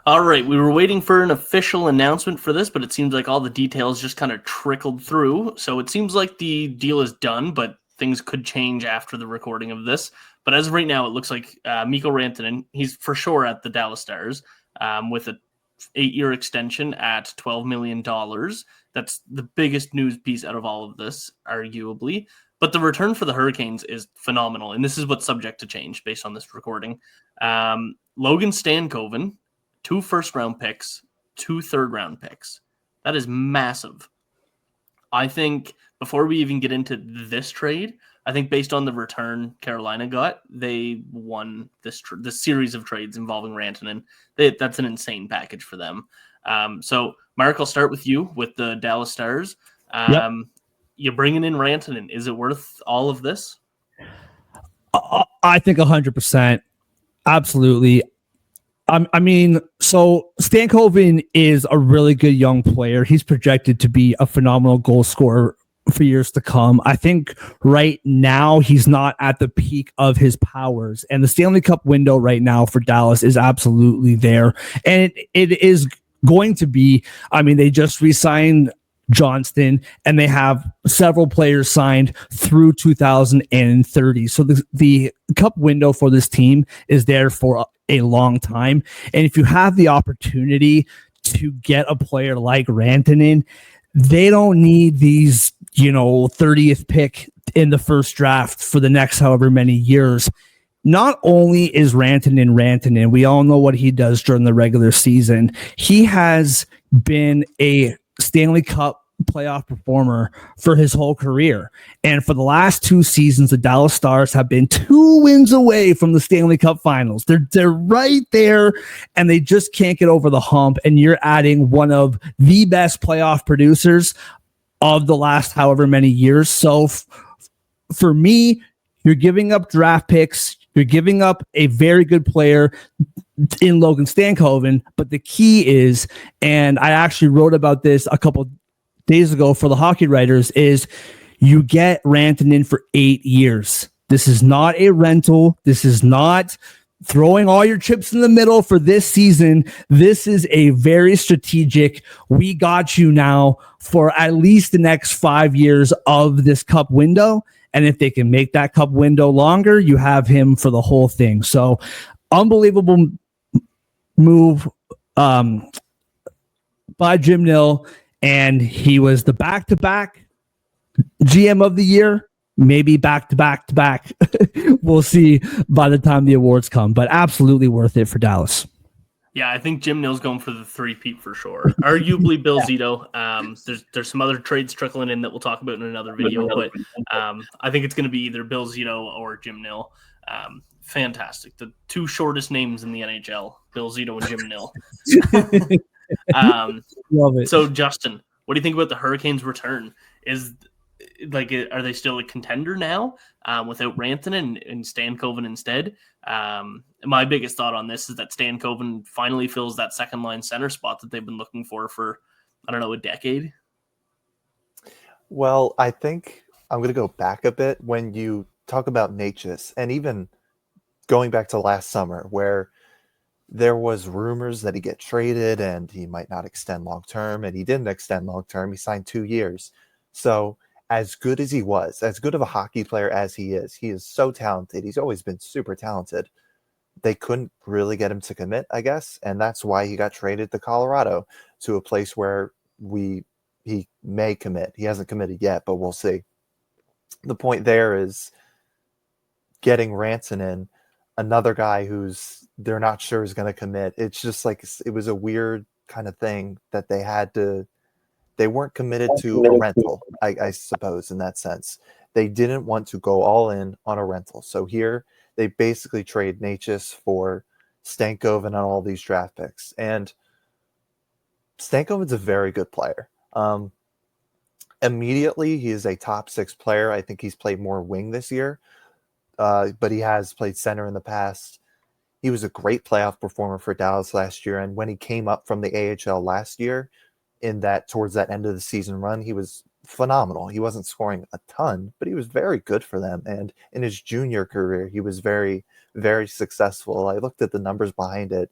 All right, we were waiting for an official announcement for this, but it seems like all the details just kind of trickled through. So it seems like the deal is done, but things could change after the recording of this. But as of right now, it looks like Mikko Rantanen, he's for sure at the Dallas Stars with an 8-year extension at $12 million. That's the biggest news piece out of all of this, arguably. But the return for the Hurricanes is phenomenal, and this is what's subject to change based on this recording. Logan Stankoven, 2 first-round picks, 2 third-round picks. That is massive. I think before we even get into this trade, I think based on the return Carolina got, they won this series of trades involving Rantanen. That's an insane package for them. So, Mark, I'll start with you with the Dallas Stars. Yep. You're bringing in Rantanen. Is it worth all of this? I think 100%. Absolutely. I mean, so Stankoven is a really good young player. He's projected to be a phenomenal goal scorer for years to come. I think right now he's not at the peak of his powers, and the Stanley Cup window right now for Dallas is absolutely there. And it is going to be, I mean, they just re-signed Johnston, and they have several players signed through 2030. So the cup window for this team is there for a long time. And if you have the opportunity to get a player like Rantanen, they don't need these, 30th pick in the first draft for the next however many years. Not only is Rantanen, we all know what he does during the regular season. He has been a Stanley Cup playoff performer for his whole career. And for the last 2 seasons, the Dallas Stars have been 2 wins away from the Stanley Cup Finals. They're right there, and they just can't get over the hump. And you're adding one of the best playoff producers of the last however many years. So for me, you're giving up draft picks. You're giving up a very good player in Logan Stankoven. But the key is, and I actually wrote about this a couple days ago for the Hockey Writers, is you get Rantanen for 8 years. This is not a rental. This is not throwing all your chips in the middle for this season. This is a very strategic, we got you now for at least the next 5 years of this cup window. And if they can make that cup window longer, you have him for the whole thing. So unbelievable move by Jim Nill. And he was the back-to-back GM of the year, maybe back-to-back-to-back. We'll see by the time the awards come, but absolutely worth it for Dallas. Yeah, I think Jim Nill's going for the 3-peat for sure. Arguably Bill Zito. There's some other trades trickling in that we'll talk about in another video, but I think it's going to be either Bill Zito or Jim Nill. Fantastic. The 2 shortest names in the NHL, Bill Zito and Jim Nill. Love it. So, Justin, what do you think about the Hurricanes' return? Are they still a contender now without Rantanen and Stankoven instead? My biggest thought on this is that Stankoven finally fills that second line center spot that they've been looking for I don't know, a decade. Well, I think I'm going to go back a bit when you talk about Natchez, and even going back to last summer where there was rumors that he get traded and he might not extend long-term, and he didn't extend long-term. He signed 2 years. So as good as he was, as good of a hockey player as he is so talented. He's always been super talented. They couldn't really get him to commit, I guess. And that's why he got traded to Colorado, to a place where he may commit. He hasn't committed yet, but we'll see. The point there is getting Rantanen, another guy who's they're not sure is going to commit. It's just like, it was a weird kind of thing that they weren't committed to a rental, I suppose, in that sense. They didn't want to go all in on a rental. So here they basically trade Natchez for Stankoven on all these draft picks. And Stankoven's a very good player. Immediately, he is a top 6 player. I think he's played more wing this year, but he has played center in the past. He was a great playoff performer for Dallas last year, and when he came up from the AHL last year, towards that end of the season run, he was phenomenal. He wasn't scoring a ton, but he was very good for them. And in his junior career, he was very, very successful. I looked at the numbers behind it.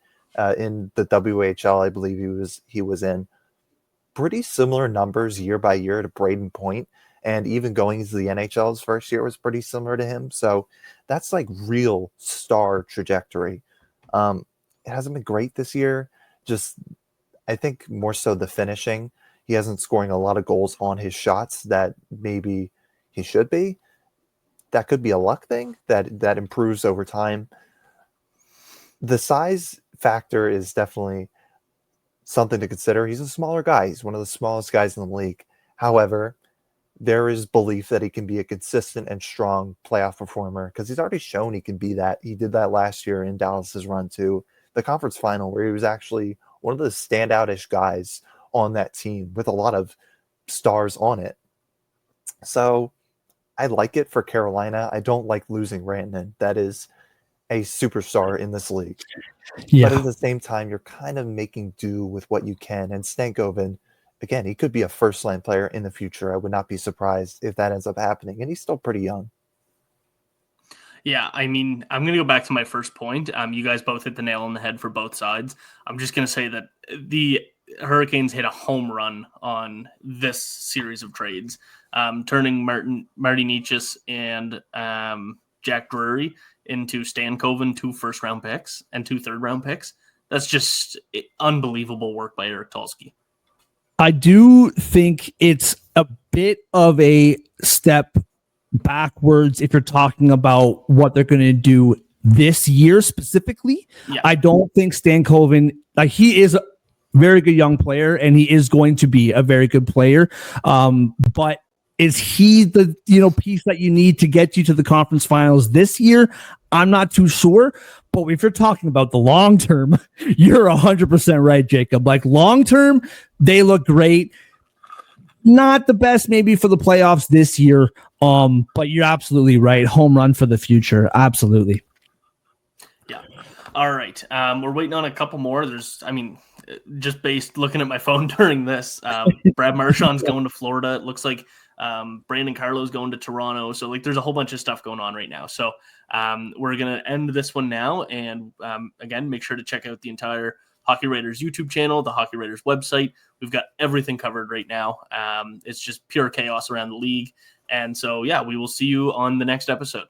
in the WHL. I believe he was in pretty similar numbers year by year to Braden Point, and even going into the NHL's first year was pretty similar to him. So that's like real star trajectory. It hasn't been great this year. Just I think more so the finishing. He hasn't scoring a lot of goals on his shots that maybe he should be. That could be a luck thing that improves over time. The size factor is definitely something to consider. He's a smaller guy. He's one of the smallest guys in the league. However, there is belief that he can be a consistent and strong playoff performer because he's already shown he can be that. He did that last year in Dallas's run to the conference final, where he was actually one of the standout-ish guys on that team with a lot of stars on it. So I like it for Carolina. I don't like losing Rantanen. That is a superstar in this league. Yeah. But at the same time, you're kind of making do with what you can. And Stankoven, again, he could be a first-line player in the future. I would not be surprised if that ends up happening. And he's still pretty young. Yeah, I mean, I'm going to go back to my first point. You guys both hit the nail on the head for both sides. I'm just going to say that the Hurricanes hit a home run on this series of trades, turning Marty Nietzsche and Jack Drury into Stankoven, 2 first-round picks and 2 third-round picks. That's just unbelievable work by Eric Tulsky. I do think it's a bit of a step backwards if you're talking about what they're going to do this year specifically. Yeah. I don't think Stankoven, like, he is a very good young player and he is going to be a very good player. But is he the piece that you need to get you to the conference finals this year? I'm not too sure. But if you're talking about the long term, you're 100% right, Jacob. Like, long term, they look great. Not the best maybe for the playoffs this year, but you're absolutely right. Home run for the future. Absolutely. Yeah. All right. We're waiting on a couple more. Just based looking at my phone during this, Brad Marchand's going to Florida. It looks like Brandon Carlo's going to Toronto. So there's a whole bunch of stuff going on right now. So we're going to end this one now. And again, make sure to check out the entire Hockey Writers YouTube channel, the Hockey Writers website. We've got everything covered right now. It's just pure chaos around the league. And so, yeah, we will see you on the next episode.